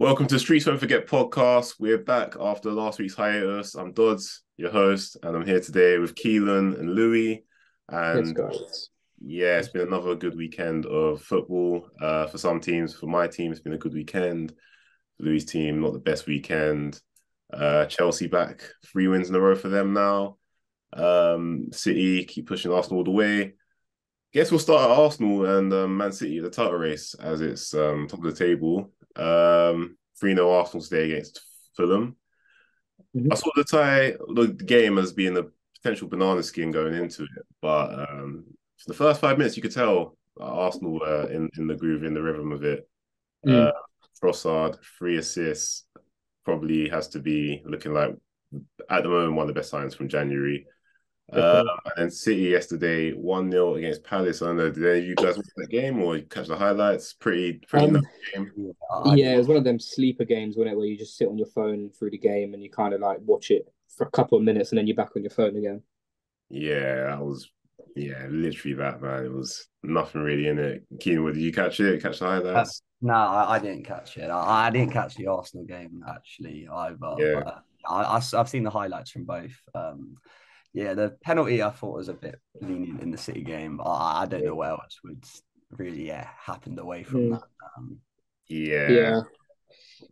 Welcome to Streets Won't Forget podcast. We're back after last week's hiatus. I'm Dodz, your host, and I'm here today with Keelan and Louie. Yes, And guys. yeah, it's been another good weekend of football for some teams. For my team, it's been a good weekend. For Louie's team, not the best weekend. Chelsea back, 3 wins in a row for them now. City keep pushing Arsenal all the way. Guess we'll start at Arsenal and Man City, the title race, as it's top of the table. 3-0 Arsenal today against Fulham. I Mhm. saw the game as being a potential banana skin going into it, but for the first 5 minutes, you could tell Arsenal were in the groove, in the rhythm of it. Uh, Mm. Trossard, 3 assists, probably has to be looking like, at the moment, one of the best signs from January. Uh, Definitely. and then City yesterday, 1-0 against Palace. I don't know, did any of you guys watch that game or catch the highlights? Pretty nice Um, game. Yeah, I yeah, did. it was one of them sleeper games, wasn't it, where you just sit on your phone through the game and you kind of like watch it for a couple of minutes and then you're back on your phone again. Yeah, literally that, man. It was nothing really in it. Keen, did you catch it? Catch the highlights? No, I didn't catch it. I didn't catch the Arsenal game actually either. Yeah, But I've seen the highlights from both. Yeah, the penalty I thought was a bit lenient in the City game. I don't yeah, know what else would really happened away from Mm. that. Um, yeah. Yeah,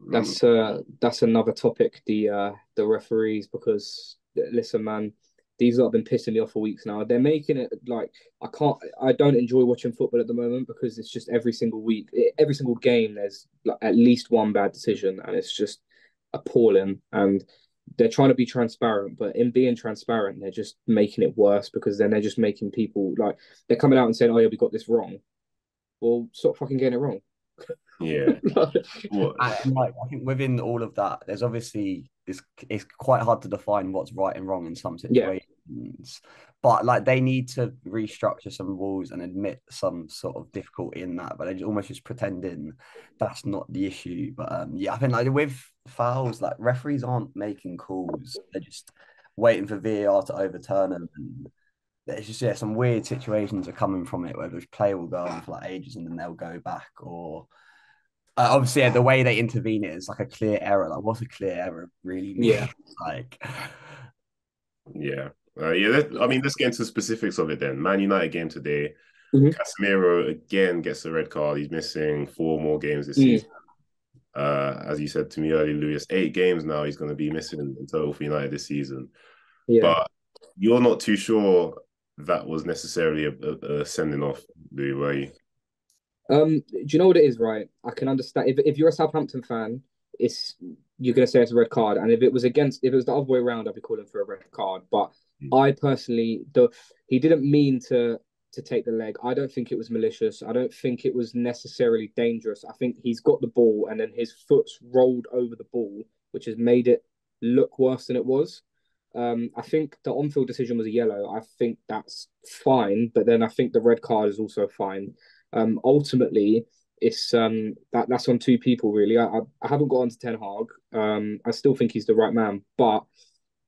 Mm, that's another topic, the referees, because listen, man, these lot have been pissing me off for weeks now. They're making it like I don't enjoy watching football at the moment because it's just every single week, every single game, there's like at least one bad decision, and it's just appalling. And they're trying to be transparent, but in being transparent, they're just making it worse because then they're just making people like they're coming out and saying, "Oh yeah, we got this wrong." Well, stop fucking getting it wrong. yeah. What? and like I think within all of that, there's obviously it's quite hard to define what's right and wrong in some Yeah, situations. But like they need to restructure some rules and admit some sort of difficulty in that, but they're almost just pretending that's not the issue. But yeah, I think like with fouls, like referees aren't making calls; they're just waiting for VAR to overturn them. And there's just some weird situations are coming from it where the player will go on for like ages and then they'll go back or obviously, yeah, the way they intervene it is like a clear error. Like, what's a clear error really mean? yeah. Like, Yeah. I mean, let's get into the specifics of it then. Man United game today. Mhm. Casemiro again gets a red card. He's missing 4 more games this Mm. season. As you said to me earlier, Lewis, 8 games now he's going to be missing in total for United this season. Yeah. But you're not too sure that was necessarily a sending off, Louis, were you? Do you know what it is, right? I can understand if you're a Southampton fan, it's you're gonna say it's a red card, and if it was the other way around, I'd be calling for a red card. But I personally, the he didn't mean to take the leg. I don't think it was malicious. I don't think it was necessarily dangerous. I think he's got the ball, and then his foot's rolled over the ball, which has made it look worse than it was. I think the on-field decision was a yellow. I think that's fine, but then I think the red card is also fine. Ultimately, it's that's on two people really. I haven't got on to Ten Hag. I still think he's the right man, but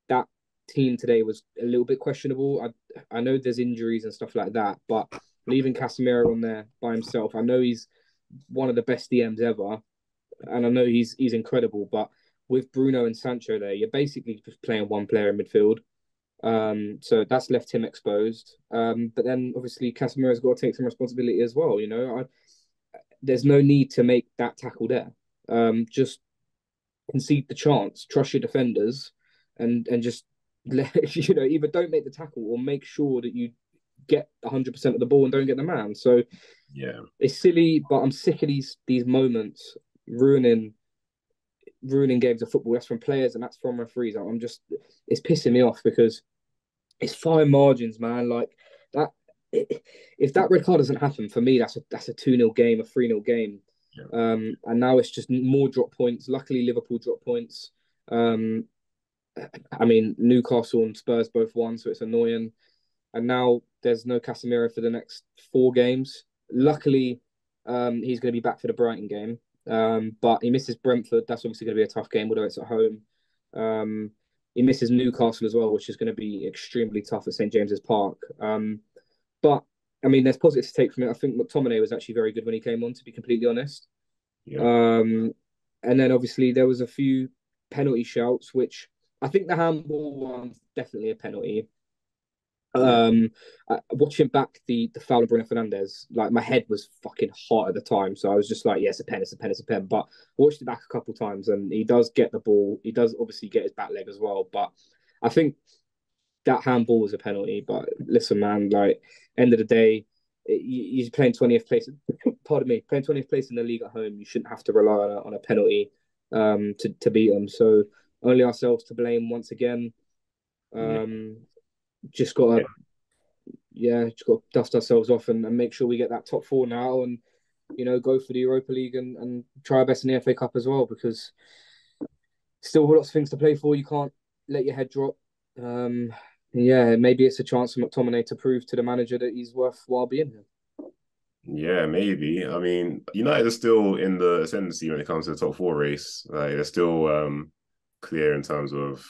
that team today was a little bit questionable. I know there's injuries and stuff like that, but leaving Casemiro on there by himself, I know he's one of the best DMs ever, and I know he's incredible, but with Bruno and Sancho there, you're basically just playing one player in midfield. So that's left him exposed. But then obviously Casemiro's got to take some responsibility as well. There's no need to make that tackle there. Just concede the chance, trust your defenders, and just let either don't make the tackle or make sure that you get 100% of the ball and don't get the man. So Yeah. it's silly, but I'm sick of these moments ruining games of football. That's from players and that's from referees. I'm just it's pissing me off because it's fine margins, man. Like that, if that red card doesn't happen for me, that's a 2-0 game, a 3-0 game. Yeah. And now it's just more drop points. Luckily, Liverpool drop points. Um, I mean, Newcastle and Spurs both won, so it's annoying. And now there's no Casemiro for the next 4 games. Luckily, he's going to be back for the Brighton game. But he misses Brentford. That's obviously going to be a tough game, although it's at home. Um, he misses Newcastle as well, which is going to be extremely tough at St James's Park. But I mean, there's positives to take from it. I think McTominay was actually very good when he came on, to be completely honest. Yeah. Um, And then obviously there was a few penalty shouts, which I think the handball one's definitely a penalty. Yeah. Watching back the foul of Bruno Fernandes, like my head was fucking hot at the time, so I was just like, "Yes, a pen, it's a pen, it's a pen." But watched it back a couple of times, and he does get the ball. He does obviously get his back leg as well, but I think that handball was a penalty. But listen, man, like end of the day, you're playing 20th place. Pardon me, playing 20th place in the league at home. You shouldn't have to rely on a penalty to beat them. So only ourselves to blame once again. Yeah. Um, just gotta just got to dust ourselves off and make sure we get that top four now and go for the Europa League and try our best in the FA Cup as well, because still lots of things to play for. You can't let your head drop. Yeah, maybe it's a chance for McTominay to prove to the manager that he's worthwhile being here. Yeah, maybe. I mean, United are still in the ascendancy when it comes to the top four race. Like they're still clear in terms of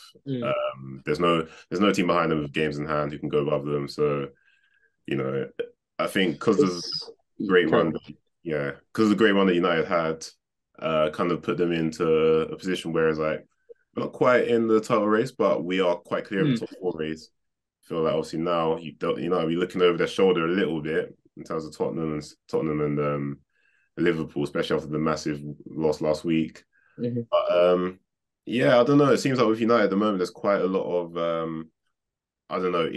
there's no team behind them with games in hand who can go above them. So, I think because of the great run, because of the great run that United had, kind of put them into a position where it's like we're not quite in the title race, but we are quite clear of the top four race. I feel like obviously now you're looking over their shoulder a little bit in terms of Tottenham and Liverpool, especially after the massive loss last week. Mm-hmm. But yeah, I don't know. It seems like with United at the moment, there's quite a lot of I don't know,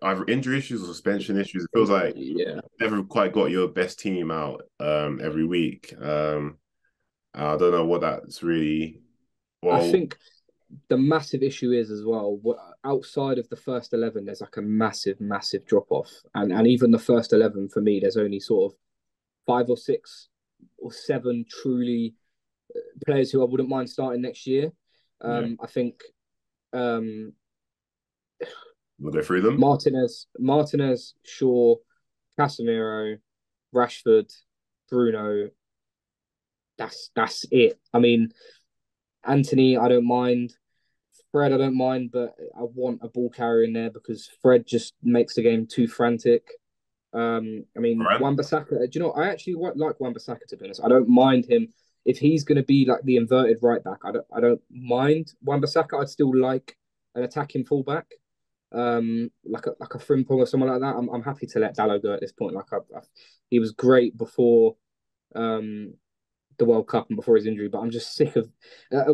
either injury issues or suspension issues. It feels like Yeah, never quite got your best team out every week. I don't know what that's really. I Well, think the massive issue is as well. Outside of the first 11, there's like a massive drop off, and even the first 11 for me, there's only sort of 5 or 6 or 7 truly players who I wouldn't mind starting next year. I think we'll go through them. Martinez, Shaw, Casemiro, Rashford, Bruno. That's it. I mean, Anthony, I don't mind. Fred, I don't mind, but I want a ball carrier in there because Fred just makes the game too frantic. I mean, Moran? Wan-Bissaka. Do you know? I actually like Wan-Bissaka, to be honest. I don't mind him if he's going to be like the inverted right back. I don't mind Wan-Bissaka. I'd still like an attacking fullback, like a Frimpong or someone like that. I'm happy to let Dallo go at this point. He was great before um the World Cup and before his injury, but I'm just sick of.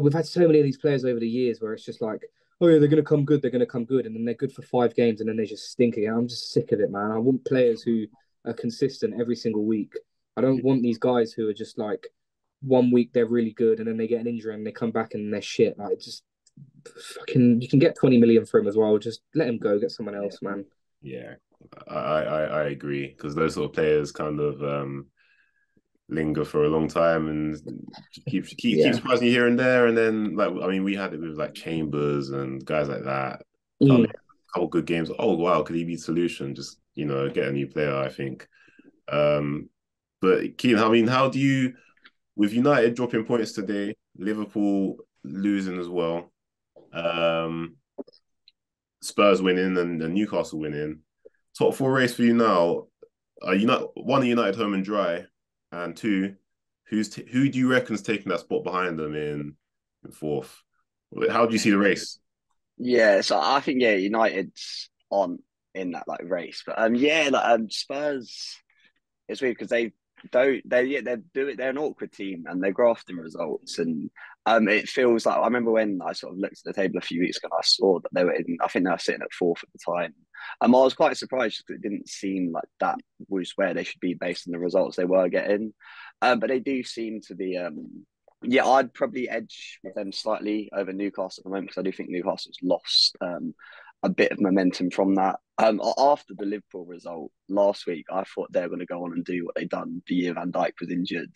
We've had so many of these players over the years where it's just like, oh yeah, they're going to come good, and then they're good for 5 games, and then they just stink again. I'm just sick of it, man. I want players who are consistent every single week. I don't want these guys who are just like 1 week they're really good, and then they get an injury and they come back and they're shit. Like just fucking, you can get 20 million for him as well. Just let him go, get someone else, man. Yeah, I agree because those sort of players kind of linger for a long time and keep surprising you here and there. And then, like, I mean, we had it with like Chambers and guys like that. Come in, a couple good games. Oh wow, could he be the solution? Just get a new player. I think. But Keelan, I mean, how do you, with United dropping points today, Liverpool losing as well, Spurs winning and Newcastle winning, top four race for you now? Are United home and dry? And two, who do you reckon's taking that spot behind them in fourth? How do you see the race? Yeah, so I think United's on in that like race, but Spurs. It's weird because they're an awkward team and they're grafting results and it feels like I remember when I sort of looked at the table a few weeks ago and I saw that they were I think they were sitting at fourth at the time. I was quite surprised because it didn't seem like that was where they should be based on the results they were getting. But they do seem to be I'd probably edge with them slightly over Newcastle at the moment because I do think Newcastle's lost a bit of momentum from that. After the Liverpool result last week, I thought they were going to go on and do what they'd done the year Van Dijk was injured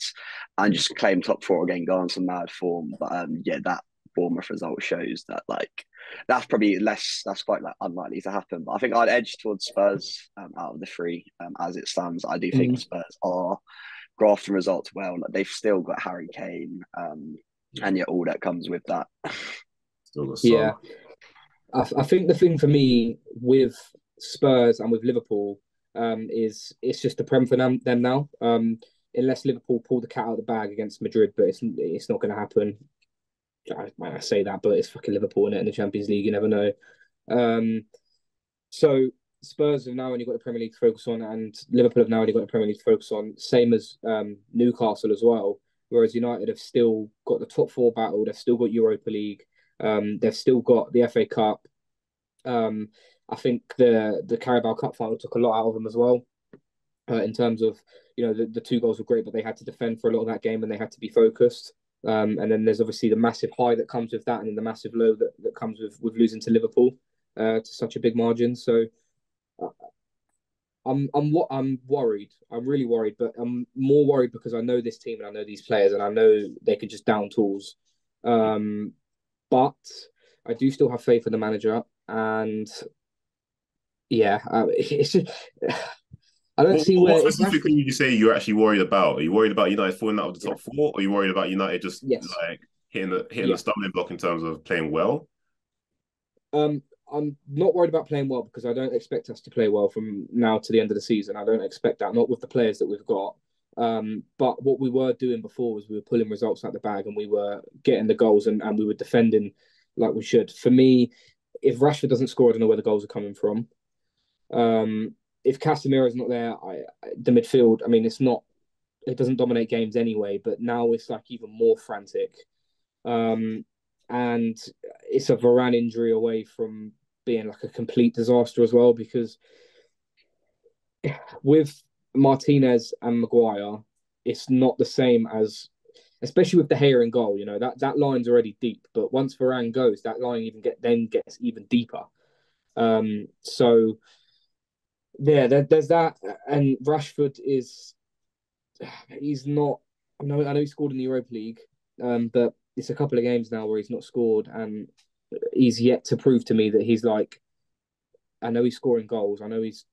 and just claim top four again, go on some mad form. But that Bournemouth result shows that that's probably that's quite unlikely to happen. But I think I'd edge towards Spurs out of the three as it stands. I do think Spurs are grafting results well. Like, they've still got Harry Kane, and all that comes with that. Still got Yeah. Salah. I think the thing for me with Spurs and with Liverpool is it's just the Prem for them now. unless Liverpool pull the cat out of the bag against Madrid, but it's not going to happen. I say that, but it's fucking Liverpool in the Champions League. You never know. So Spurs have now only got the Premier League to focus on, and Liverpool have now only got the Premier League to focus on. Same as Newcastle as well. Whereas United have still got the top four battle. They've still got Europa League. They've still got the FA Cup. I think the Carabao Cup final took a lot out of them as well. In terms of, the 2 goals were great, but they had to defend for a lot of that game and they had to be focused. And then there's obviously the massive high that comes with that, and then the massive low that comes with losing to Liverpool to such a big margin. So I'm worried. I'm really worried, but I'm more worried because I know this team and I know these players and I know they could just down tools. But I do still have faith in the manager, and yeah, it's just, I don't see where. What specifically would you say you're actually worried about? Are you worried about United falling out of the top 4, or are you worried about United just like hitting the stumbling block in terms of playing well? I'm not worried about playing well because I don't expect us to play well from now to the end of the season. I don't expect that, not with the players that we've got. But what we were doing before was we were pulling results out the bag and we were getting the goals and we were defending like we should. For me, if Rashford doesn't score, I don't know where the goals are coming from. If Casemiro is not there, the midfield, I mean, it doesn't dominate games anyway, but now it's like even more frantic. And it's a Varane injury away from being like a complete disaster as well, because with Martinez and Maguire, it's not the same as, especially with De Gea in goal. That line's already deep, but once Varane goes, that line gets even deeper. So yeah, there's that, and Rashford he's not. I know he scored in the Europa League, but it's a couple of games now where he's not scored, and he's yet to prove to me that he's like. I know he's scoring goals. I know he's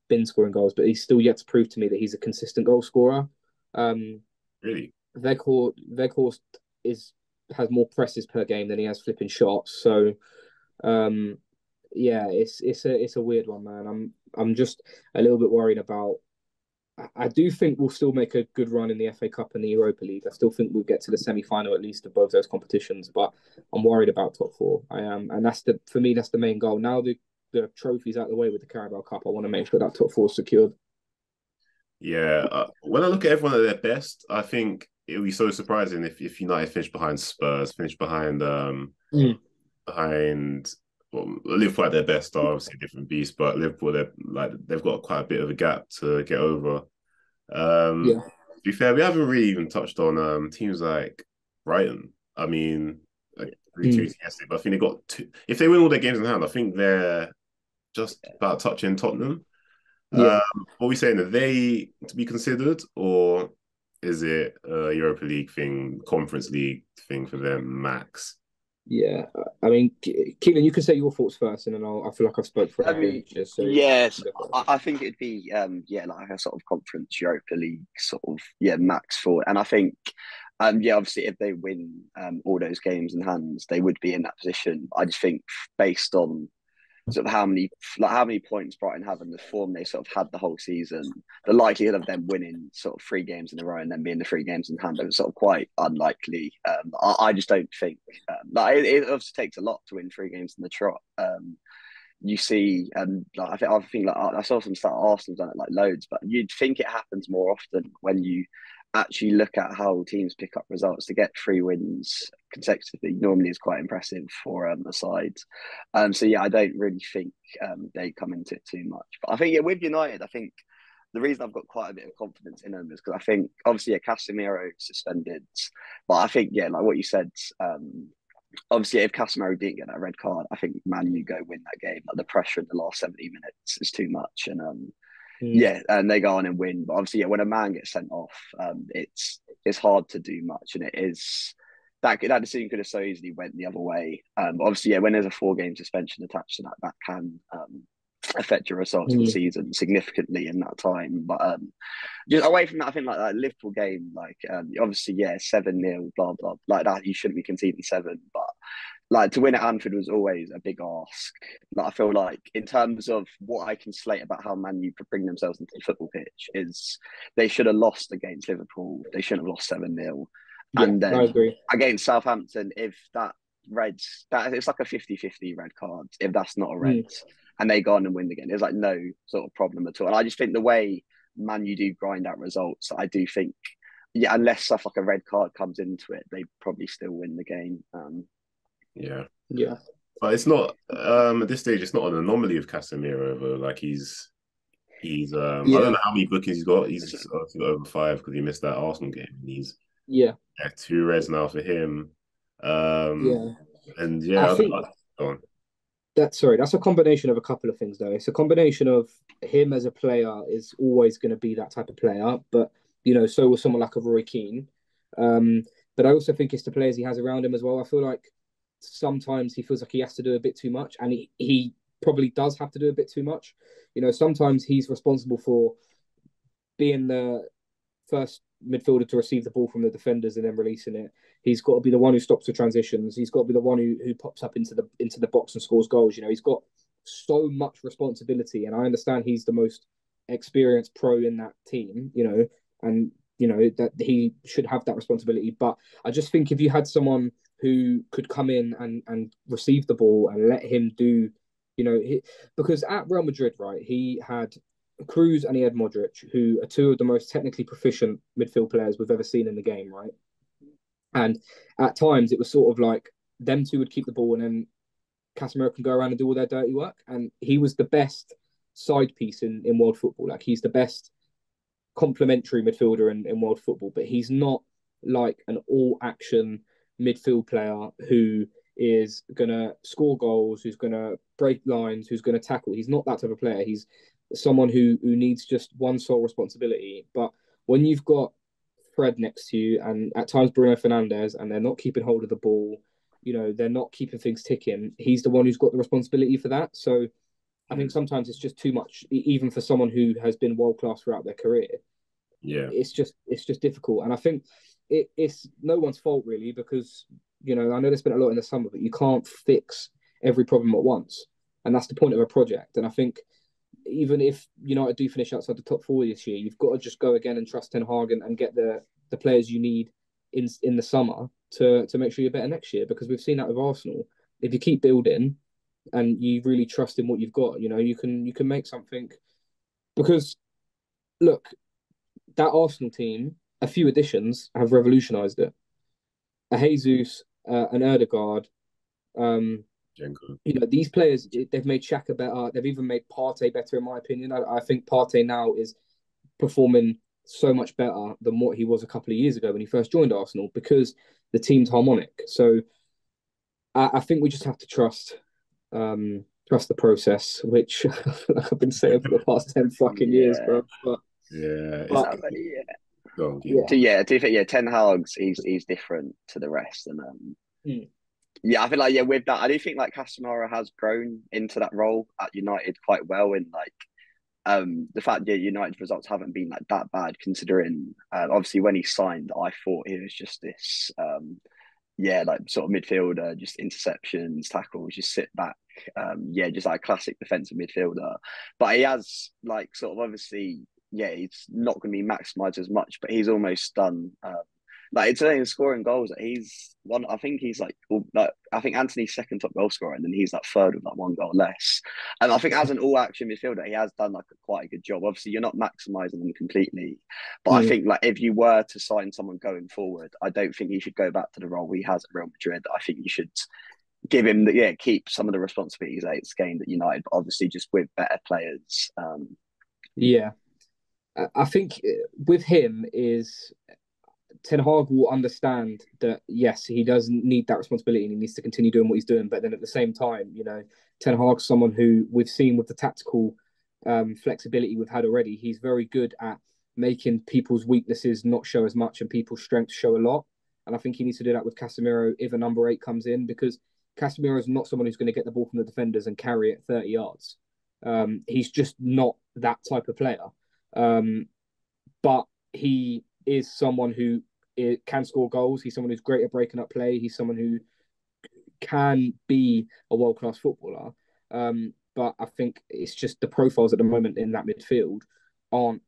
been scoring goals, but he's still yet to prove to me that he's a consistent goal scorer. Really, Weghorst has more presses per game than he has flipping shots. So, yeah, it's a weird one, man. I'm just a little bit worried about. I do think we'll still make a good run in the FA Cup and the Europa League. I still think we'll get to the semi-final at least of both those competitions, but I'm worried about top 4. I am, and for me that's the main goal. Now the trophy's out of the way with the Carabao Cup, I want to make sure that top 4 is secured. Yeah, when I look at everyone at their best, I think it would be so surprising if United finish behind Spurs, finish behind Liverpool at their best are obviously a different beast, but Liverpool they've got quite a bit of a gap to get over. To be fair, we haven't really even touched on teams like Brighton. I mean, like 3-2 yesterday, but I think they got 2. If they win all their games in hand, I think they're just about touching Tottenham. What are we saying? Are they to be considered, or is it a Europa League thing, Conference League thing for them, max? Yeah, I mean, Keelan, you can say your thoughts first, and then I feel like I've spoke for ages. So yes, I think it'd be like a sort of Conference Europa League sort of max forward, and I think obviously if they win all those games in hands, they would be in that position. I just think based on sort of how many points Brighton have and the form they sort of had the whole season, the likelihood of them winning sort of 3 games in a row and then being the 3 games in hand is sort of quite unlikely. I just don't think it obviously takes a lot to win 3 games in the trot. You see, I think I saw some stat Arsenal's done it like loads, but you'd think it happens more often when you actually look at how teams pick up results. To get 3 wins consecutively normally is quite impressive for a side. So yeah, I don't really think they come into it too much. But I think with United, I think the reason I've got quite a bit of confidence in them is because I think obviously Casemiro suspended, but I think like what you said. Obviously, if Casemiro didn't get that red card, I think Man U go win that game. Like the pressure in the last 70 minutes is too much, and and they go on and win. But obviously, when a man gets sent off, it's hard to do much, and it is that decision could have so easily went the other way. Obviously, when there's a 4-game suspension attached to that can affect your results for the season significantly in that time. But just away from that, I think like that Liverpool game, obviously 7-0, blah blah, like that you shouldn't be conceding 7, but like to win at Anfield was always a big ask. Like I feel like in terms of what I can slate about how Man U bring themselves into the football pitch is they should have lost against Liverpool. They shouldn't have lost 7-0. Yeah, And I then agree. against Southampton, if that it's like a 50-50 red card, if that's not a red, and they go on and win again, there's like no sort of problem at all. And I just think the way Man U do grind out results, I do think, yeah, unless stuff like a red card comes into it, they probably still win the game. Yeah. But it's not at this stage. It's not an anomaly of Casemiro. Though. Like he's I don't know how many bookings he's got. He's got over 5 because he missed that Arsenal game. And he's 2 reds now for him. And I think go on. that's a combination of a couple of things though. It's a combination of him as a player is always going to be that type of player, but so was someone like a Roy Keane. But I also think it's the players he has around him as well. I feel like sometimes he feels like he has to do a bit too much, and he probably does have to do a bit too much. Sometimes he's responsible for being the first midfielder to receive the ball from the defenders and then releasing it. He's got to be the one who stops the transitions. He's got to be the one who pops up into the box and scores goals. He's got so much responsibility, and I understand he's the most experienced pro in that team. And that he should have that responsibility. But I just think if you had someone who could come in and receive the ball and let him do, because at Real Madrid, right, he had Cruz and he had Modric, who are 2 of the most technically proficient midfield players we've ever seen in the game, right? And at times it was sort of like them 2 would keep the ball and then Casemiro can go around and do all their dirty work. And he was the best side piece in world football. Like he's the best complementary midfielder in world football, but he's not like an all-action midfield player who is going to score goals, who's going to break lines, who's going to tackle. He's not that type of player. He's someone who needs just one sole responsibility. But when you've got Fred next to you and at times Bruno Fernandes and they're not keeping hold of the ball, they're not keeping things ticking, he's the one who's got the responsibility for that. So I think sometimes it's just too much, even for someone who has been world-class throughout their career. Yeah. It's just difficult. And I think it's no one's fault really, because, I know there's been a lot in the summer, but you can't fix every problem at once. And that's the point of a project. And I think even if United do finish outside the top 4 this year, you've got to just go again and trust Ten Hag and get the players you need in the summer to make sure you're better next year. Because we've seen that with Arsenal. If you keep building and you really trust in what you've got, you can make something. Because look, that Arsenal team, a few additions have revolutionised it. A Jesus, an Erdegaard, these players, they've made Xhaka better. They've even made Partey better, in my opinion. I think Partey now is performing so much better than what he was a couple of years ago when he first joined Arsenal, because the team's harmonic. So I think we just have to trust the process, which I feel like I've been saying for the past 10 fucking years, bro. But Ten Hag's he's different to the rest, and I feel like with that, I do think like Casemiro has grown into that role at United quite well, in like the fact that United's results haven't been like that bad, considering obviously when he signed, I thought he was just this like sort of midfielder, just interceptions, tackles, just sit back, just like a classic defensive midfielder. But he has like sort of obviously, he's not going to be maximised as much, but he's almost done. Like it's only scoring goals. He's one. I think he's like I think Anthony's second top goal scorer, and then he's like third with like 1 goal less. And I think as an all-action midfielder, he has done like quite a good job. Obviously, you're not maximising them completely, but I think like if you were to sign someone going forward, I don't think he should go back to the role he has at Real Madrid. I think you should give him keep some of the responsibilities that it's gained at United, but obviously just with better players. I think with him is Ten Hag will understand that, yes, he doesn't need that responsibility and he needs to continue doing what he's doing. But then at the same time, Ten Hag's someone who we've seen with the tactical flexibility we've had already. He's very good at making people's weaknesses not show as much and people's strengths show a lot. And I think he needs to do that with Casemiro if a number 8 comes in, because Casemiro is not someone who's going to get the ball from the defenders and carry it 30 yards. He's just not that type of player. But he is someone who can score goals. He's someone who's great at breaking up play. He's someone who can be a world-class footballer. But I think it's just the profiles at the moment in that midfield aren't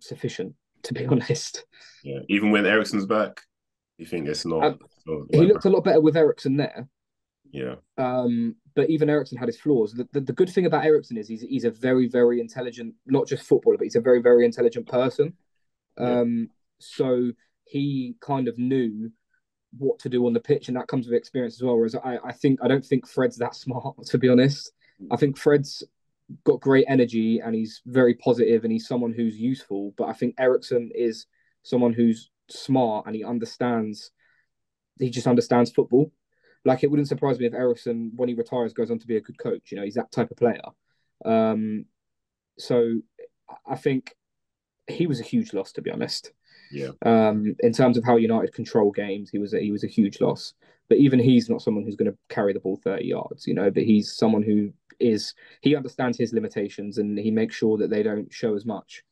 sufficient, to be honest. Yeah, even when Eriksen's back, you think it's not. He looked a lot better with Eriksen there. Yeah. But even Eriksen had his flaws. The good thing about Eriksen is he's a very, very intelligent, not just footballer, but he's a very, very intelligent person. So he kind of knew what to do on the pitch, and that comes with experience as well. Whereas I don't think Fred's that smart, to be honest. I think Fred's got great energy and he's very positive and he's someone who's useful. But I think Eriksen is someone who's smart and he just understands football. Like, it wouldn't surprise me if Eriksen, when he retires, goes on to be a good coach. You know, he's that type of player. So I think he was a huge loss, to be honest. Yeah. In terms of how United control games, he was a huge loss. But even he's not someone who's going to carry the ball 30 yards, you know. But he's someone he understands his limitations and he makes sure that they don't show as much.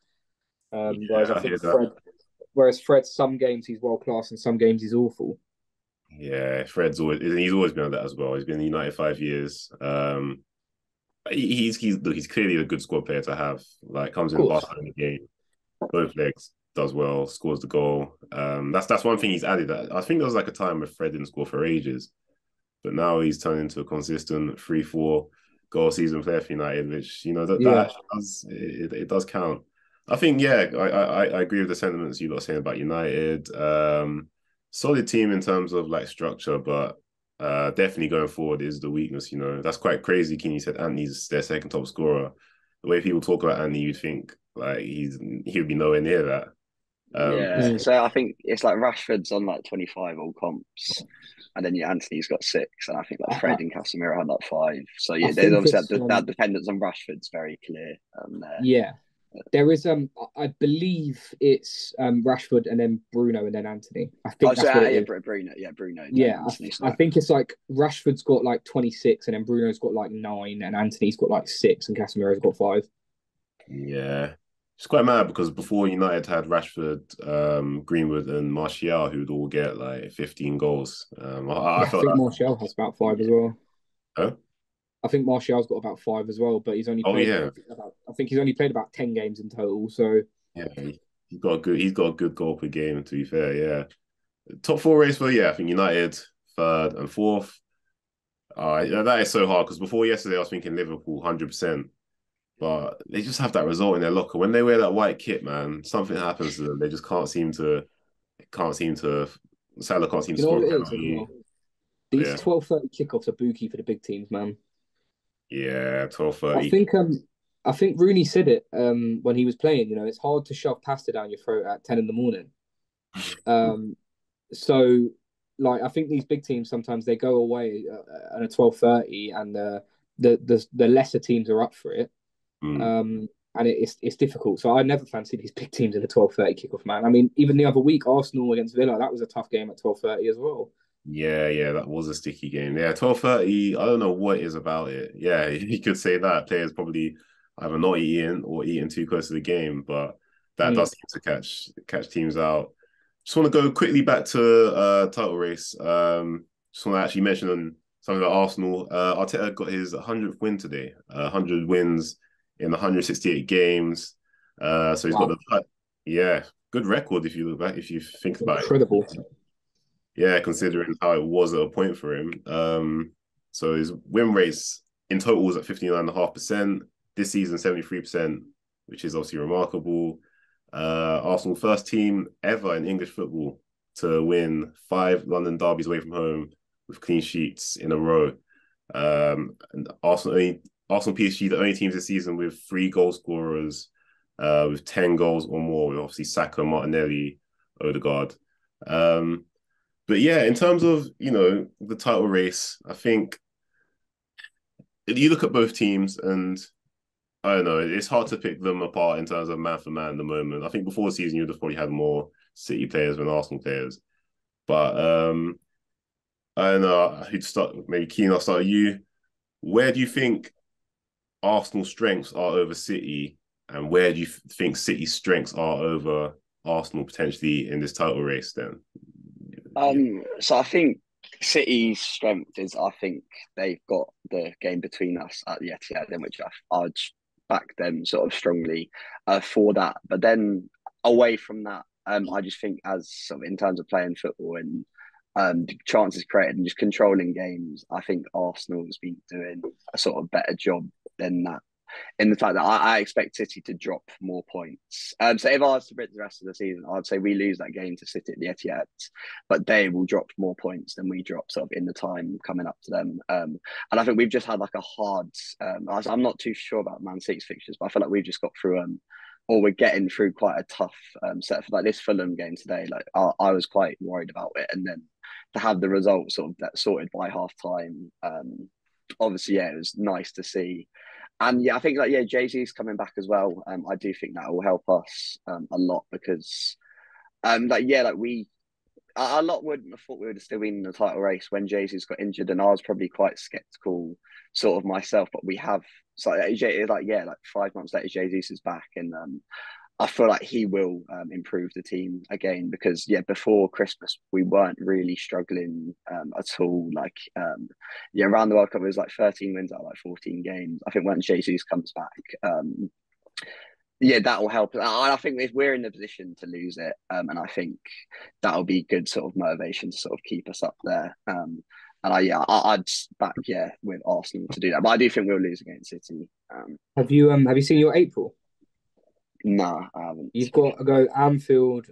Whereas Fred, some games he's world class and some games he's awful. Yeah, he's always been on that as well. He's been in United 5 years. He's clearly a good squad player to have. Like, comes in the Barcelona game, both legs, does well, scores the goal. That's one thing he's added. I think there was like a time where Fred didn't score for ages, but now he's turned into a consistent 3-4 goal season player for United, which, you know, that does count. I think, I agree with the sentiments you lot saying about United. Solid team in terms of like structure, but definitely going forward is the weakness. You know, that's quite crazy. Keane said Anthony's their second top scorer. The way people talk about Anthony, you'd think like he would be nowhere near that. So I think it's like Rashford's on like 25 all comps, and then Anthony's got 6, and I think like Fred and Casemiro had like 5. So yeah, there's obviously that dependence on Rashford's very clear. Yeah. There is I believe it's Rashford and then Bruno and then Anthony. I think Bruno. Yeah, I think it's like Rashford's got like 26 and then Bruno's got like 9 and Anthony's got like 6 and Casemiro's got 5. Yeah. It's quite mad because before United had Rashford, Greenwood and Martial, who'd all get like 15 goals. I think Martial has about 5 as well. Huh? I think Martial's got about 5 as well, but he's only played I think he's only played about 10 games in total. So yeah, he's got a good goal per game, to be fair. Yeah. Top 4 race for I think United 3rd and 4th. That is so hard because before yesterday I was thinking Liverpool 100%. But they just have that result in their locker. When they wear that white kit, man, something happens to them. They just can't seem to Salah can't seem to score. These 12:30 kickoffs are bookie for the big teams, man. Yeah, 12:30. I think Rooney said it when he was playing. You know, it's hard to shove pasta down your throat at 10 in the morning. So, like, I think these big teams sometimes they go away at a 12:30, and the lesser teams are up for it. And it's difficult. So I never fancy these big teams in the 12:30 kickoff, man. I mean, even the other week, Arsenal against Villa, that was a tough game at 12:30 as well. Yeah, that was a sticky game. Yeah, 12:30. I don't know what it is about it. Yeah, you could say that players probably either not eating or eating too close to the game, but that does seem to catch teams out. Just want to go quickly back to title race. Just want to actually mention something about Arsenal. Arteta got his 100th win today. 100 wins in 168 games. So he's got good record if you look back, if you think about it. Incredible. Yeah, considering how it was at a point for him. So his win rates in total was at 59.5%. This season, 73%, which is obviously remarkable. Arsenal first team ever in English football to win 5 London derbies away from home with clean sheets in a row. And Arsenal PSG, the only teams this season with 3 goal scorers, with 10 goals or more, with obviously Saka, Martinelli, Odegaard. But yeah, in terms of, you know, the title race, I think you look at both teams and I don't know, it's hard to pick them apart in terms of man for man at the moment. I think before the season, you'd have probably had more City players than Arsenal players. But I don't know, who'd start, maybe Keane, I'll start with you. Where do you think Arsenal's strengths are over City, and where do you think City's strengths are over Arsenal potentially in this title race then? So I think City's strength is, I think, they've got the game between us at the Etihad, in which I'd back them sort of strongly for that. But then away from that, I just think as sort of in terms of playing football and chances created and just controlling games, I think Arsenal has been doing a sort of better job than that, in the fact that I expect City to drop more points. So if I was to predict the rest of the season, I'd say we lose that game to City at the Etihad, but they will drop more points than we drop sort of in the time coming up to them. And I think we've just had like a hard. I'm not too sure about Man City's fixtures, but I feel like we've just got through or we're getting through quite a tough set for like this Fulham game today. Like I was quite worried about it, and then to have the result sort of that sorted by half time. Obviously, yeah, it was nice to see. And yeah, I think like Jay-Z's coming back as well. I do think that will help us a lot because we a lot wouldn't have thought we would have still been in the title race when Jay-Z's got injured, and I was probably quite skeptical sort of myself. But we have like 5 months later, Jay-Z's is back, and I feel like he will improve the team again because before Christmas we weren't really struggling at all. Like around the World Cup it was like 13 wins out of like 14 games. I think when Jesus comes back, that will help. I think if we're in the position to lose it, and I think that'll be good sort of motivation to sort of keep us up there. And I'd back with Arsenal to do that, but I do think we'll lose against City. Have you seen your April? No, I haven't. You've got to go Anfield,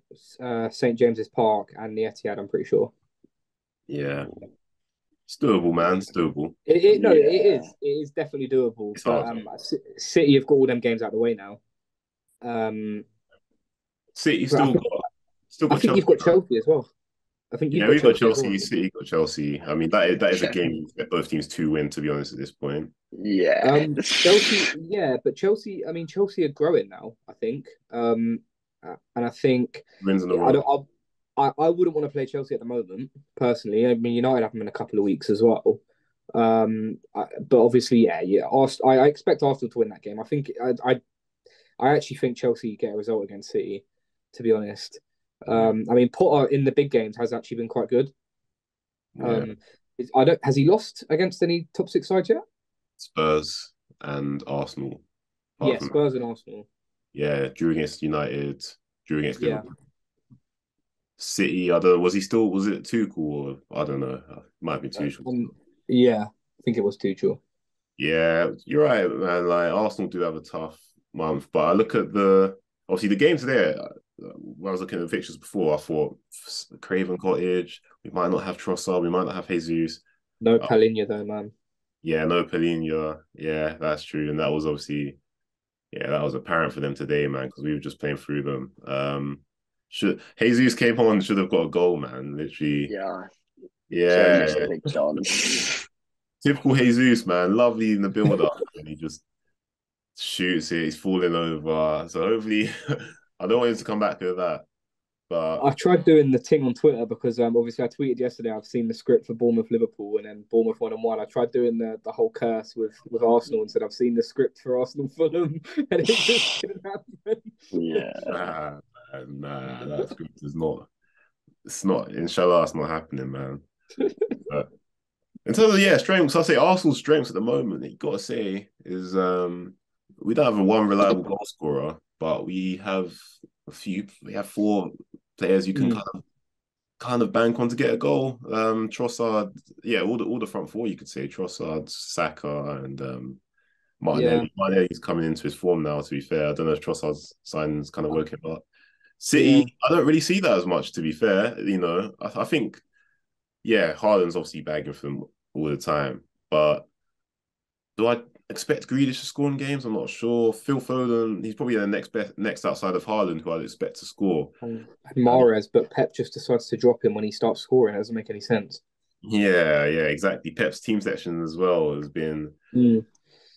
St James's Park, and the Etihad. I'm pretty sure. Yeah, it's doable, man. It's doable. It is. It is definitely doable. It's but hard. City have got all them games out of the way now. City I think Chelsea. you've got Chelsea as well. I think we've got Chelsea. Chelsea. City got Chelsea. I mean, that is a game that both teams to win. To be honest, at this point. Yeah. Chelsea. Yeah, but Chelsea. I mean, Chelsea are growing now. I think. And I think wins in a row. I wouldn't want to play Chelsea at the moment personally. I mean, United have them in a couple of weeks as well. But obviously, I expect Arsenal to win that game. I think I actually think Chelsea get a result against City. To be honest. I mean, Potter in the big games has actually been quite good. Has he lost against any top six sides yet? Spurs and Arsenal. Yeah, Spurs and Arsenal. Yeah, drew against United, drew against Liverpool. City, I don't know, was it Tuchel or I don't know. Might be Tuchel. Yeah, I think it was Tuchel. Yeah, you're right, man. Like Arsenal do have a tough month, but I look at obviously the games there. When I was looking at the fixtures before, I thought Craven Cottage, we might not have Trossard, we might not have Jesus. No Palhinha though, man. Yeah, no Palhinha. Yeah, that's true. And that was obviously, that was apparent for them today, man, because we were just playing through them. Jesus came on, should have got a goal, man. Literally. Yeah. So big chance. Typical Jesus, man. Lovely in the build-up. And he just shoots it. He's falling over. So hopefully... I don't want him to come back with that. But I tried doing the thing on Twitter because obviously I tweeted yesterday I've seen the script for Bournemouth Liverpool and then Bournemouth 1-1. I tried doing the whole curse with Arsenal and said I've seen the script for Arsenal Fulham and it just didn't happen. Yeah. Nah, that script is not. It's not. Inshallah, it's not happening, man. But in terms of strengths, I say Arsenal's strengths at the moment. You got to say is we don't have a one reliable goal scorer. But we have four players you can kind of bank on to get a goal. Trossard, all the front four you could say Trossard, Saka, and Martinelli. Yeah. Martinelli's coming into his form now. To be fair, I don't know if Trossard's signing's kind of working, but City, I don't really see that as much. To be fair, I think Haaland's obviously bagging for them all the time, but do I expect Grealish to score in games? I'm not sure. Phil Foden, he's probably the next outside of Haaland who I'd expect to score. And Mahrez, but Pep just decides to drop him when he starts scoring. It doesn't make any sense. Yeah, exactly. Pep's team section as well has been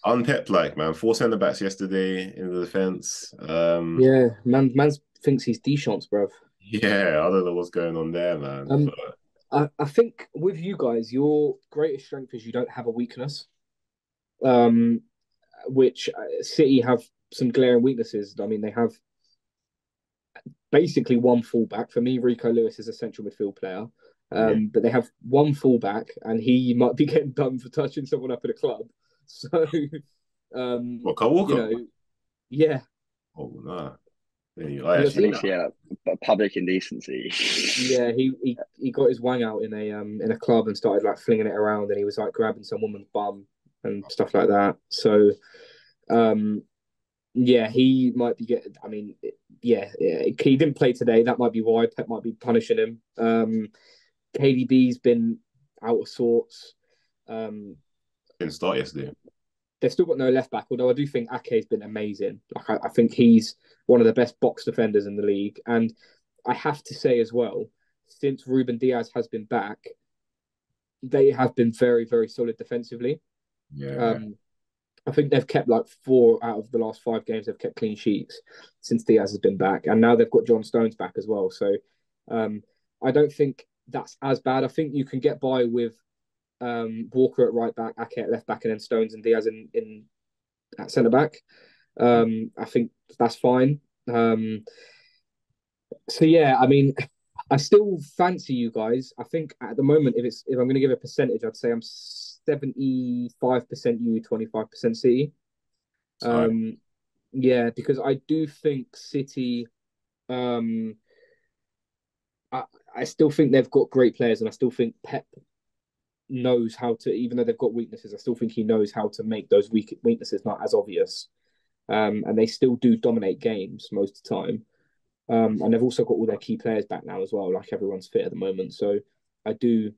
unpep-like, man. 4 centre-backs yesterday in the defence. Man thinks he's Deschamps, bruv. Yeah, I don't know what's going on there, man. I think with you guys, your greatest strength is you don't have a weakness. Which City have some glaring weaknesses. I mean, they have basically one fullback. For me, Rico Lewis is a central midfield player. But they have one fullback, and he might be getting done for touching someone up at a club. So, What, Kyle Walker? Yeah. Oh, nah. I think, public indecency. Yeah, he got his wang out in a club and started like flinging it around, and he was like grabbing some woman's bum and stuff like that. So, yeah, he might be getting. I mean, yeah, he didn't play today. That might be why Pep might be punishing him. KDB's been out of sorts. Didn't start yesterday. They've still got no left back, although I do think Ake's been amazing. Like I think he's one of the best box defenders in the league. And I have to say as well, since Ruben Diaz has been back, they have been very, very solid defensively. Yeah. I think they've kept like 4 out of the last 5 games. They've kept clean sheets since Diaz has been back, and now they've got John Stones back as well. So I don't think that's as bad. I think you can get by with Walker at right back, Ake at left back, and then Stones and Diaz in at centre back. I think that's fine. So yeah, I mean, I still fancy you guys. I think at the moment, if I'm going to give a percentage, I'd say I'm 75% you, 25% City. Yeah, because I do think City. I still think they've got great players, and I still think Pep knows how to, even though they've got weaknesses, I still think he knows how to make those weaknesses not as obvious. And they still do dominate games most of the time. And they've also got all their key players back now as well. Like everyone's fit at the moment, so I do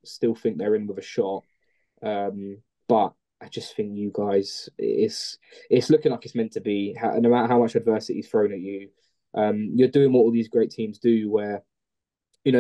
still think they're in with a shot. But I just think you guys, it's looking like it's meant to be. No matter how much adversity is thrown at you, you're doing what all these great teams do. Where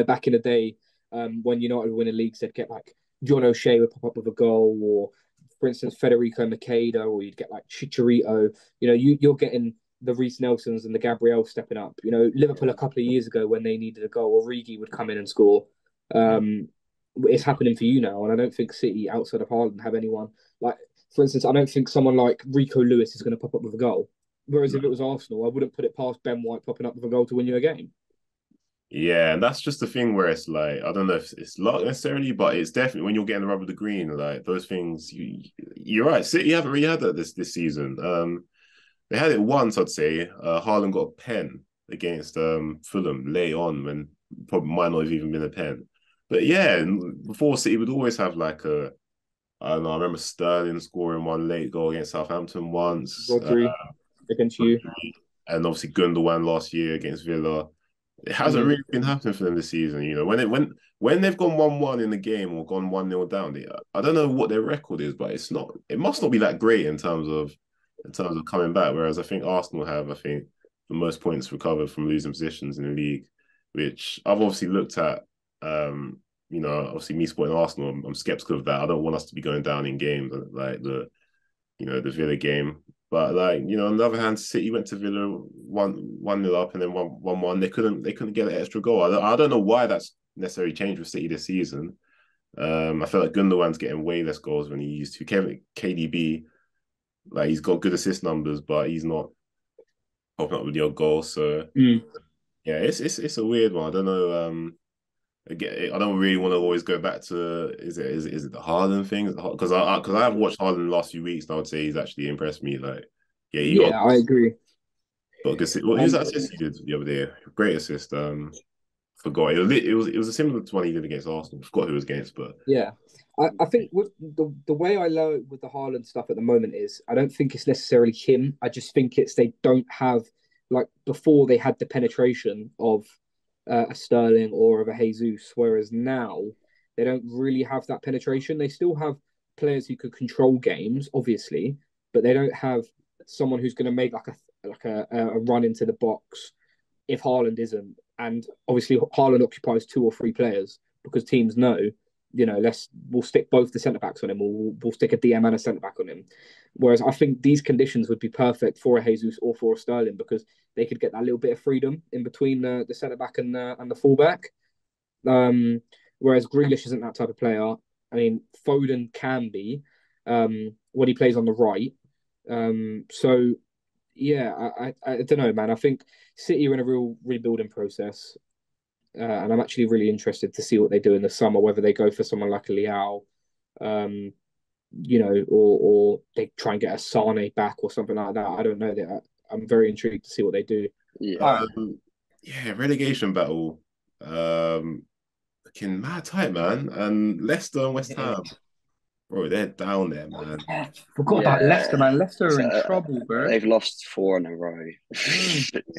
back in the day, when United would win a league, they'd get like John O'Shea would pop up with a goal, or for instance Federico Makeda, or you'd get like Chicharito. You're getting the Reece Nelsons and the Gabriel stepping up. Liverpool a couple of years ago when they needed a goal, Origi would come in and score. It's happening for you now, and I don't think City outside of Haaland have anyone like. For instance, I don't think someone like Rico Lewis is going to pop up with a goal. Whereas if it was Arsenal, I wouldn't put it past Ben White popping up with a goal to win you a game. Yeah, and that's just the thing where it's like, I don't know if it's luck necessarily, but it's definitely when you're getting the rub of the green, like those things. You're right. City haven't really had that this season. They had it once, I'd say. Haaland got a pen against Fulham late on when probably might not have even been a pen. But yeah, before City would always have like I don't know, I remember Sterling scoring one late goal against Southampton once. Rodri against you. And obviously Gundogan last year against Villa. It hasn't really been happening for them this season. When they've gone 1-1 in the game or gone 1-0 down, I don't know what their record is, but it must not be that great in terms of coming back. Whereas I think Arsenal have, the most points recovered from losing positions in the league, which I've obviously looked at. Obviously me supporting Arsenal, I'm skeptical of that. I don't want us to be going down in games like the Villa game. But on the other hand, City went to Villa 1-0 up and then 1-1. They couldn't get an extra goal. I don't know why that's necessarily changed with City this season. I feel like Gundogan's getting way less goals than he used to. KDB, like he's got good assist numbers, but he's not popping up with the odd goal. So yeah, it's a weird one. I don't know. Again, I don't really want to always go back to is it the Haaland thing? Because I have watched Haaland the last few weeks, and I would say he's actually impressed me. Like, I agree. Got good. Who's that assist he did the other day? Great assist. Forgot it was a similar to one he did against Arsenal. Forgot who it was against, but yeah, I think with the way I know with the Haaland stuff at the moment is I don't think it's necessarily him. I just think it's they don't have like before they had the penetration of a Sterling or of a Jesus, whereas now they don't really have that penetration. They still have players who could control games, obviously, but they don't have someone who's going to make like a run into the box if Haaland isn't. And obviously, Haaland occupies 2 or 3 players because teams know, we'll stick both the centre backs on him, or we'll stick a DM and a centre back on him. Whereas I think these conditions would be perfect for a Jesus or for a Sterling because they could get that little bit of freedom in between the centre back and the full back. Whereas Grealish isn't that type of player. I mean, Foden can be when he plays on the right. So yeah, I don't know, man. I think City are in a real rebuilding process. and I'm actually really interested to see what they do in the summer. Whether they go for someone like a Liao, um, or they try and get a Sane back or something like that. I don't know. That I'm very intrigued to see what they do. Yeah. Yeah, relegation battle. Looking mad tight, man. And Leicester and West Ham, bro, they're down there, man. Forgot about Leicester, man. Leicester are So, in trouble, bro. they've lost 4 in a row.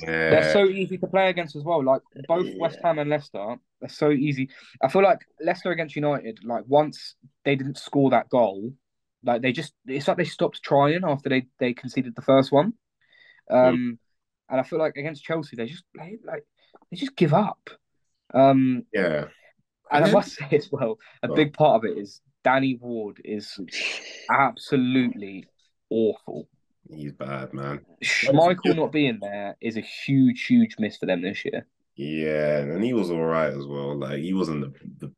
They're Yeah, so easy to play against as well. Like both West Ham and Leicester, they're so easy. I feel like Leicester against United, like once they didn't score that goal, like it's like they stopped trying after they conceded the first one. And I feel like against Chelsea, they just give up. yeah. And And I then, must say as well, a big part of it is Danny Ward is absolutely awful. he's bad, man. Schmeichel not being there is a huge, huge miss for them this year. Yeah, and he was all right as well. Like he wasn't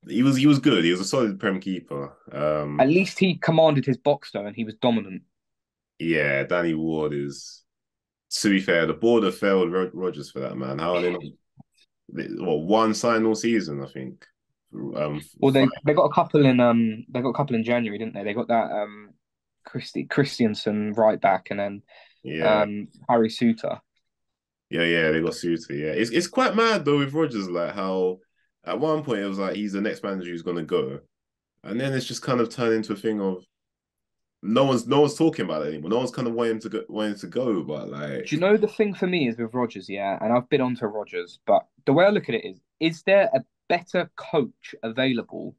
he was good. He was a solid Prem keeper. At least he commanded his box though, and he was dominant. Yeah, Danny Ward is. To be fair, the board have failed Rodgers for that, man. How are they not? One sign all season, I think. Well, they got a couple in January, didn't they? They got that Christiansen right back, and then yeah, Harry Suter. yeah, they got Suter. Yeah, it's quite mad though with Rodgers, like how at one point it was like he's the next manager who's gonna go, and then it's just kind of turned into a thing of no one's talking about it anymore. No one's kind of wanting to go, but like Do you know the thing for me is with Rodgers, yeah, and I've been onto Rodgers, but the way I look at it is there a better coach available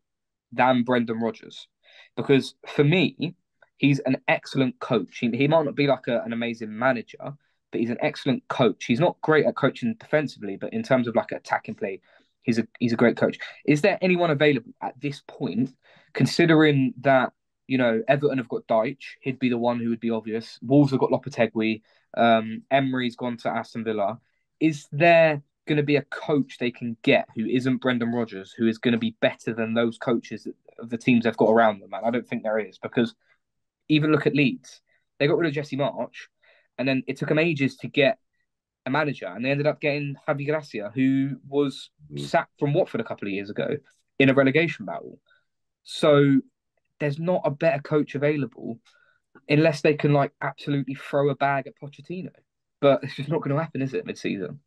than Brendan Rodgers? Because for me, he's an excellent coach. He might not be like an amazing manager, but he's an excellent coach. He's not great at coaching defensively, but in terms of like attacking play, he's a great coach. Is there anyone available at this point, considering that Everton have got Deitch, he'd be the one who would be obvious. Wolves have got Lopetegui. Emery's gone to Aston Villa. Is there going to be a coach they can get who isn't Brendan Rodgers, who is going to be better than those coaches of the teams they've got around them? Man, I don't think there is, because even look at Leeds. They got rid of Jesse March, and then it took them ages to get a manager, and they ended up getting Javi Gracia, who was sacked from Watford a couple of years ago in a relegation battle. So there's not a better coach available unless they can like absolutely throw a bag at Pochettino. But it's just not going to happen, is it, mid-season?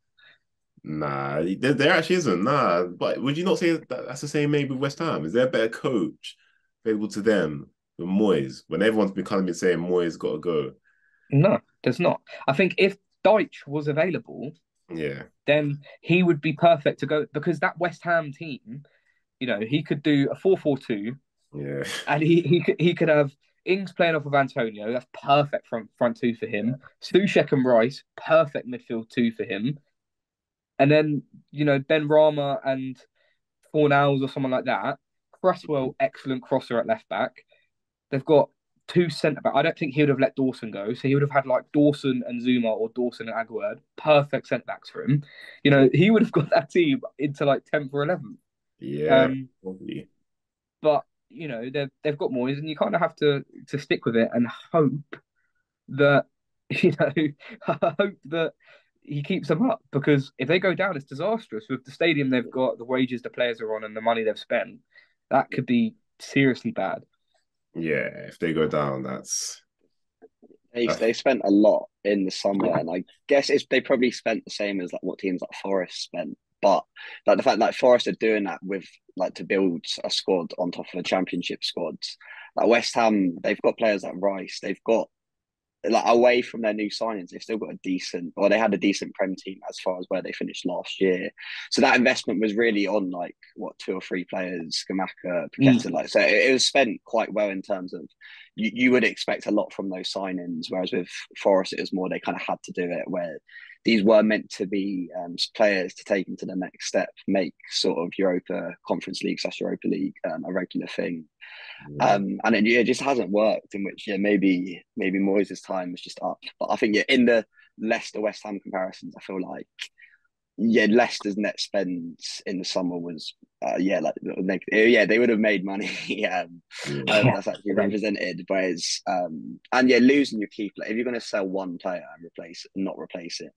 nah, there actually isn't. Nah, but would you not say that's the same maybe with West Ham? Is there a better coach available to them than Moyes when everyone's been saying Moyes got to go? No, there's not. I think if Deitch was available, Yeah, then he would be perfect to go, because that West Ham team, he could do a 4-4-2. yeah, And he could have Ings playing off of Antonio. That's perfect front two for him. Soucek and Rice, perfect midfield two for him. And then Ben Rama and Fornals or someone like that. Cresswell, excellent crosser at left back. They've got two centre back. I don't think he would have let Dawson go, so he would have had like Dawson and Zuma or Dawson and Aguerd. Perfect centre backs for him. He would have got that team into like 10th or 11th. yeah, probably. But they've got Moyes, and you kind of have to stick with it and hope that hope that he keeps them up, because if they go down, it's disastrous with the stadium they've got, the wages the players are on, and the money they've spent. That could be seriously bad. Yeah, if they go down, They spent a lot in the summer, and I guess they probably spent the same as like what teams like Forest spent. But like the fact like Forest are doing that with like to build a squad on top of a championship squad. Like West Ham, they've got players like Rice. They've got like away from their new signings, they've still got they had a decent Prem team as far as where they finished last year. So that investment was really on like what 2 or 3 players, Skamaka, Paqueta. Like so, it was spent quite well in terms of you would expect a lot from those signings, whereas with Forest it was more they kind of had to do it where these were meant to be players to take them to the next step, make sort of Europa Conference League / Europa League a regular thing. And it just hasn't worked. In which maybe Moyes' time is just up. But I think in the Leicester West Ham comparisons, I feel like Leicester's net spend in the summer was they would have made money. That's actually represented. Whereas losing your key player, if you're going to sell one player and not replace him,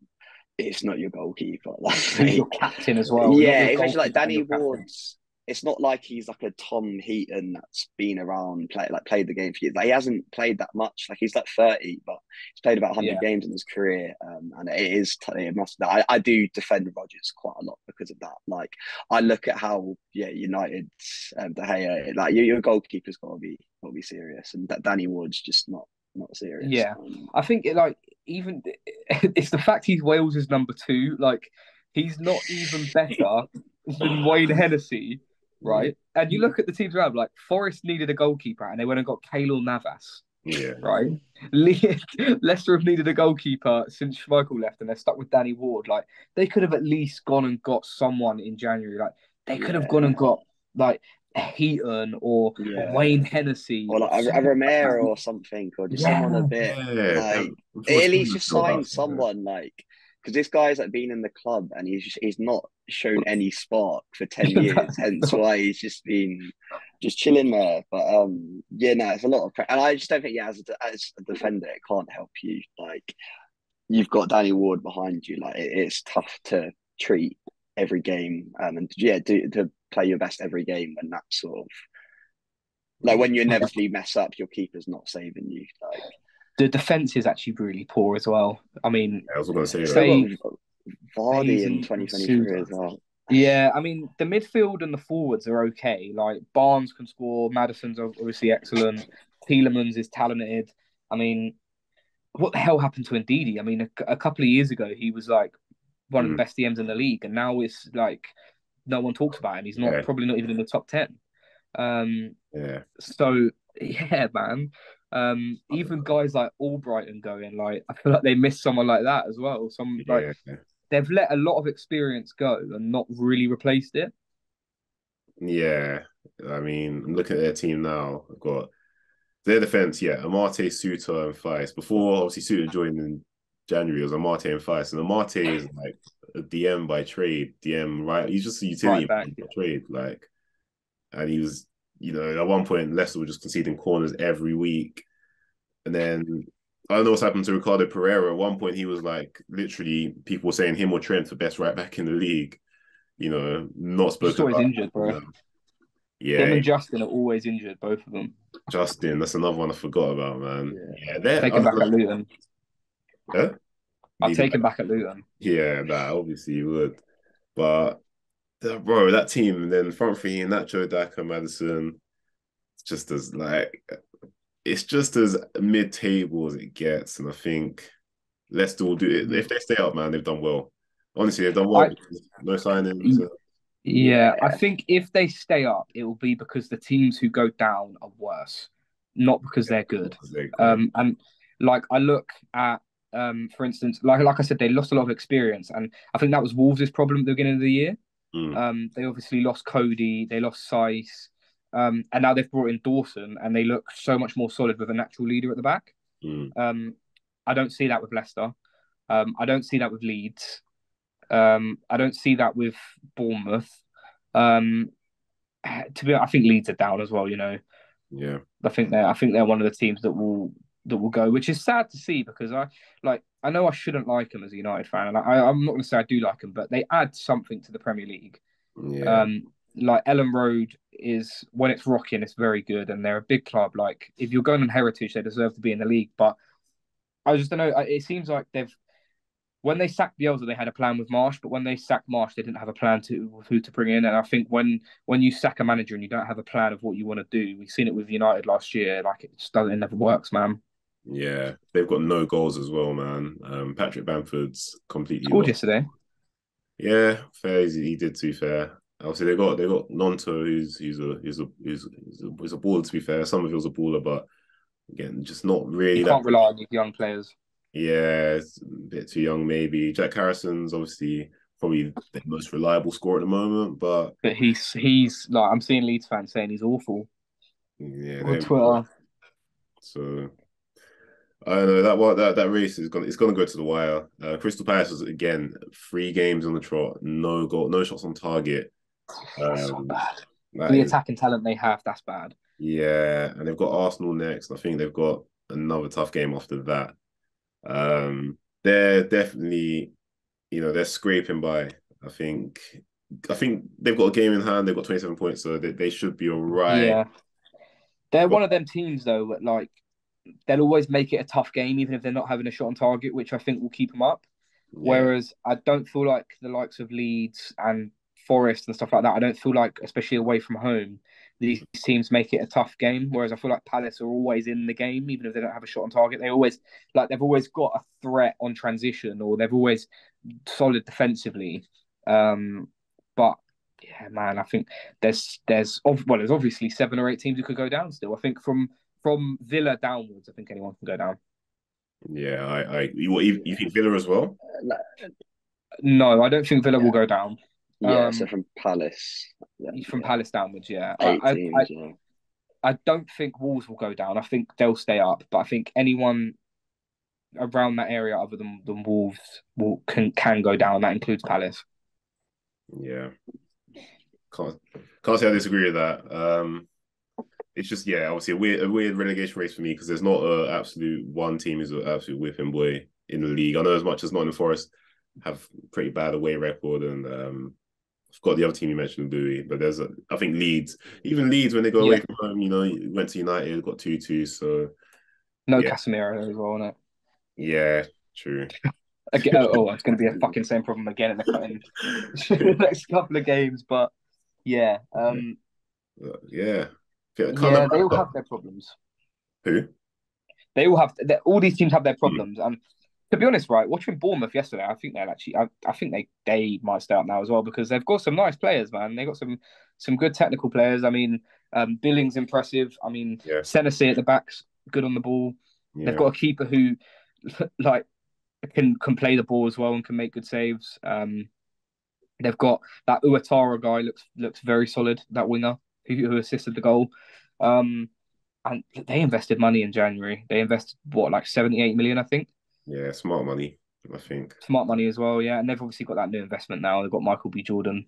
it's not your goalkeeper. Who's your captain as well? Not Yeah, your especially like goalkeeper and Danny your captain. Ward's. It's not like he's like a Tom Heaton that's been around, played the game for years. Like he hasn't played that much. Like he's like 30, but he's played about 100 Yeah, games in his career. And it is it must. I do defend Rodgers quite a lot because of that. Like I look at how United's De Gea, like your goalkeeper's got to be serious, and that Danny Ward's just not serious. yeah. I think it like even it's the fact he's Wales's number two. Like he's not even better than Wayne Hennessy, Yeah, right? And you look at the teams around, like Forest needed a goalkeeper, and they went and got Keylor Navas, yeah, right? Leicester have needed a goalkeeper since Schmeichel left, and they're stuck with Danny Ward. Like they could have at least gone and got someone in January. Like they could have gone and got like Heaton or Yeah. Wayne Hennessy Or or like a someone like Romero that. or something, or just someone a Yeah, bit yeah. like at least Unfortunately, just got sign that. Yeah. someone like because this guy's like been in the club and he's not shown any spark for 10 years. Hence why he's just been just chilling there. But yeah, no, it's a lot of and I just don't think as a defender it can't help you. Like you've got Danny Ward behind you. Like it's tough to treat every game and yeah, to play your best every game when that sort of like when you inevitably mess up, your keeper's not saving you. Like the defense is actually really poor as well. I mean, I was going to say that. still got say Vardy Hayes in and 2023 Sousa. as well. Yeah, I mean the midfield and the forwards are okay. Like Barnes can score, Madison's obviously excellent, Tielemans is talented. I mean, what the hell happened to Ndidi? I mean, a couple of years ago he was like one of the Mm, best DMs in the league, and now it's like no one talks about him. He's not yeah, probably not even in the top 10. yeah, So yeah, man. Even guys like Albrighton going, like I feel like they miss someone like that as well. Some like yeah, they've let a lot of experience go and not really replaced it. yeah. I mean, I'm looking at their team now. I've got their defense, yeah, Amate, Suter, and Feist. Before, obviously, Suter joined in January, it was Amate and Feist. And Amate is like a DM by trade, DM, right? He's just a utility Right back, man yeah. by trade. Like, and he was, at one point, Leicester were just conceding corners every week. And then I don't know what's happened to Ricardo Pereira. At one point, he was like, literally, people were saying him or Trent for best right back in the league. Not Just spoken always about. injured, bro. Him Yeah, and Justin are always injured, both of them. Justin, that's another one I forgot about, man. Yeah. Yeah, they're Take him back at Luton. huh? I'll take him back at Luton. Yeah, nah, obviously you would. But bro, that team, and then front three, Nacho, Daka, Madison, it's just as mid-table as it gets. And I think Leicester will do it. If they stay up, man, they've done well. Honestly, they've done well I because no signings. Yeah, I think if they stay up, it will be because the teams who go down are worse, not because they're good. And like I look at, for instance, like I said, they lost a lot of experience, and I think that was Wolves' problem at the beginning of the year. They obviously lost Cody, they lost Saiss, and now they've brought in Dawson, and they look so much more solid with a natural leader at the back. I don't see that with Leicester. I don't see that with Leeds. I don't see that with Bournemouth. To be, I think Leeds are down as well. Yeah, I think they're one of the teams that will go, which is sad to see because I know I shouldn't like them as a United fan, and I'm not going to say I do like them, but they add something to the Premier League. yeah. Like Ellen Road is when it's rocking, it's very good, and they're a big club. Like if you're going on heritage, they deserve to be in the league. But I just don't know. It seems like when they sacked Bielsa, they had a plan with Marsh, but when they sacked Marsh, they didn't have a plan to who to bring in. And I think when you sack a manager and you don't have a plan of what you want to do, we've seen it with United last year. Like it never works, man. Yeah, they've got no goals as well, man. Patrick Bamford's completely Scored lost. yesterday. Yeah, fair. He did, to be fair. Obviously, they got Nonto, who's a baller. To be fair, some of it was a baller, but again, just not really You that. can't rely on these young players. Yeah, it's a bit too young, maybe. Jack Harrison's obviously probably the most reliable scorer at the moment, but But he's like I'm seeing Leeds fans saying he's awful yeah, on there we go. Twitter. So I don't know that race is gonna go to the wire. Crystal Palace was again 3 games on the trot, no goal, no shots on target. So bad. That The is attacking talent they have, that's bad. Yeah, and they've got Arsenal next. I think they've got another tough game after that. They're definitely they're scraping by. I think they've got a game in hand. They've got 27 points, so they should be all right. Yeah, they're But one of them teams though. That, like, they'll always make it a tough game, even if they're not having a shot on target, which I think will keep them up. yeah, Whereas I don't feel like the likes of Leeds and Forest and stuff like that, I don't feel like, especially away from home, these teams make it a tough game. Whereas I feel like Palace are always in the game, even if they don't have a shot on target. They've always got a threat on transition, or they've always solid defensively. But yeah, man, I think there's obviously 7 or 8 teams who could go down still. I think from Villa downwards, I think anyone can go down. yeah. You think Villa as well? No, I don't think Villa will Yeah, go down. yeah. So from Palace, then From Palace downwards, yeah. 8 teams. Yeah. I don't think Wolves will go down. I think they'll stay up, but I think anyone around that area other than Wolves can go down. That includes Palace. Yeah, can't say I disagree with that. It's just obviously a weird relegation race for me because there's not a absolute one team who's an absolute whipping boy in the league. I know as much as Nottingham Forest have pretty bad away record, and I've got the other team you mentioned, Louie, but I think Leeds, even Leeds when they go away Yeah, from home, went to United, got 2-2. So no yeah, Casemiro as well, isn't it? yeah, true. Again, it's going to be a fucking same problem again in the next couple of games. But yeah, Yeah, kind of yeah, they all wrapped have up. their problems. Who? All these teams have their Hmm. problems. And to be honest, right, watching Bournemouth yesterday, I think I think they might stay up now as well because they've got some nice players, man. They got some good technical players. I mean, Billing's impressive. I mean, Yeah, Senesi at the back's good on the ball. They've yeah, got a keeper who like can play the ball as well and can make good saves. They've got that Uatara guy looks very solid. That winger who assisted the goal. Um, and they invested money in January. They invested what, like 78 million, I think. yeah. Smart money, I think. Smart money as well, yeah. And they've obviously got that new investment now. They've got Michael B. Jordan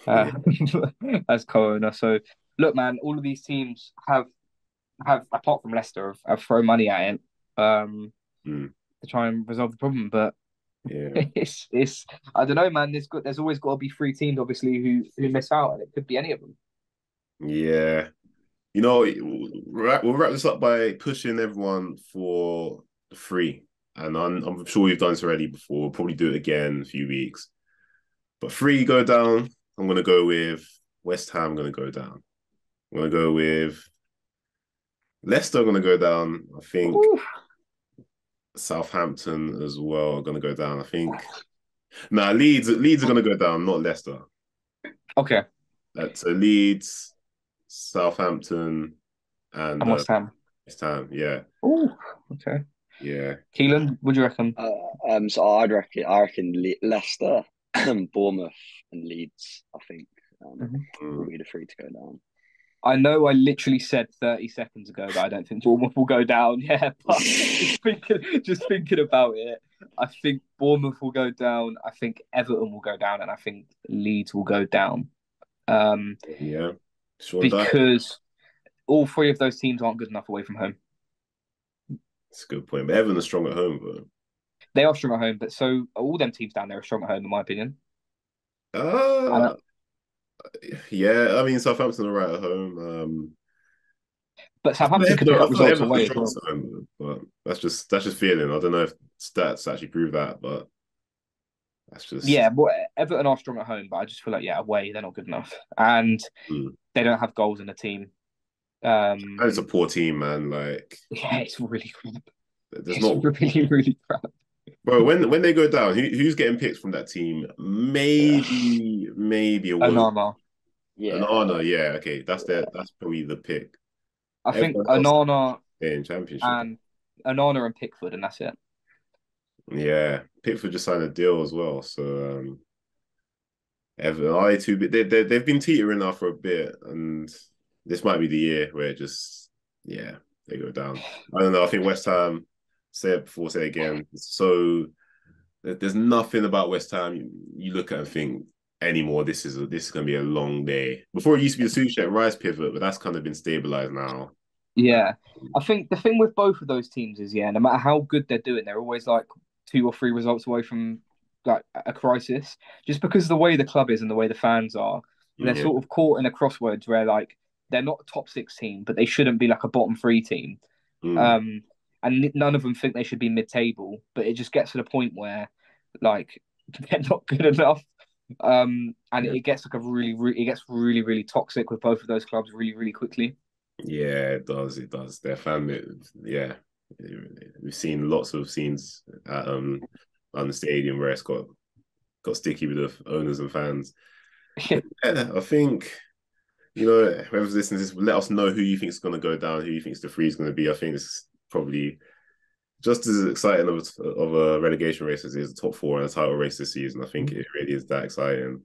Yeah, uh, as co-owner. So look, man, all of these teams have apart from Leicester have thrown money at it mm, to try and resolve the problem. But yeah, it's I don't know, man. There's always got to be 3 teams, obviously, who miss out, and it could be any of them. yeah. We'll wrap this up by pushing everyone for the free. And I'm sure we've done this already before. We'll probably do it again in a few weeks. But free go down. I'm going to go with West Ham. Going to go down. I'm going to go with Leicester. Going to go down. I think Ooh, Southampton as well are going to go down. I think. Nah, Leeds are going to go down, not Leicester. okay, That's Leeds, Southampton, and and West Ham. West Ham. Yeah, Ooh, okay. yeah. Keelan, what do you reckon? So I reckon Leicester, Bournemouth, and Leeds. I think will Mm. be the 3 to go down. I know I literally said 30 seconds ago that I don't think Bournemouth will go down. Yeah, but just thinking about it, I think Bournemouth will go down. I think Everton will go down, and I think Leeds will go down. Um, Yeah, Sean Dyche. because all 3 of those teams aren't good enough away from home. That's a good point. But Everton are strong at home, They are strong at home, but so are all them teams down there are strong at home, in my opinion. but And yeah. I mean, Southampton are right at home. but Southampton could pick I up feel like results Everton are away as strong well. at home, but that's just feeling. I don't know if stats actually prove that, but that's Yeah, just. but Everton are strong at home, but I just feel like away they're not good enough, and Mm. they don't have goals in the team. And it's a poor team, man. Like, Yeah, it's really crap. there's It's not. really crap. Bro, when they go down, who's getting picked from that team? Maybe a woman. Onana. An Yeah, honor, yeah, okay. That's probably the pick. I think Everyone else Onana in championship. and Onana and Pickford, and that's it. Yeah. Pickford just signed a deal as well. So Everton are they too bit they've been teetering now for a bit, and this might be the year where it just they go down. I don't know. I think West Ham, say it before, say it again. So there's nothing about West Ham you look at and think anymore. This is gonna be a long day. Before it used to be the Soucek Rice pivot, but that's kind of been stabilized now. Yeah, I think the thing with both of those teams is no matter how good they're doing, they're always like 2 or 3 results away from like a crisis, just because of the way the club is and the way the fans are. They're Yeah. sort of caught in a crossroads where like they're not a top six team, but they shouldn't be like a bottom three team. Mm. And none of them think they should be mid-table, but it just gets to the point where like they're not good enough. And Yeah. it gets like it gets really, really toxic with both of those clubs really, really quickly. Yeah, it does. It does. Their fan, yeah. We've seen lots of scenes at on the stadium where it's got sticky with the owners and fans. Yeah. Yeah, I think, whoever's listening to this, let us know who you think is going to go down, who you think the three is going to be. I think it's probably just as exciting of a relegation race as it is the top four and a title race this season. I think it really is that exciting.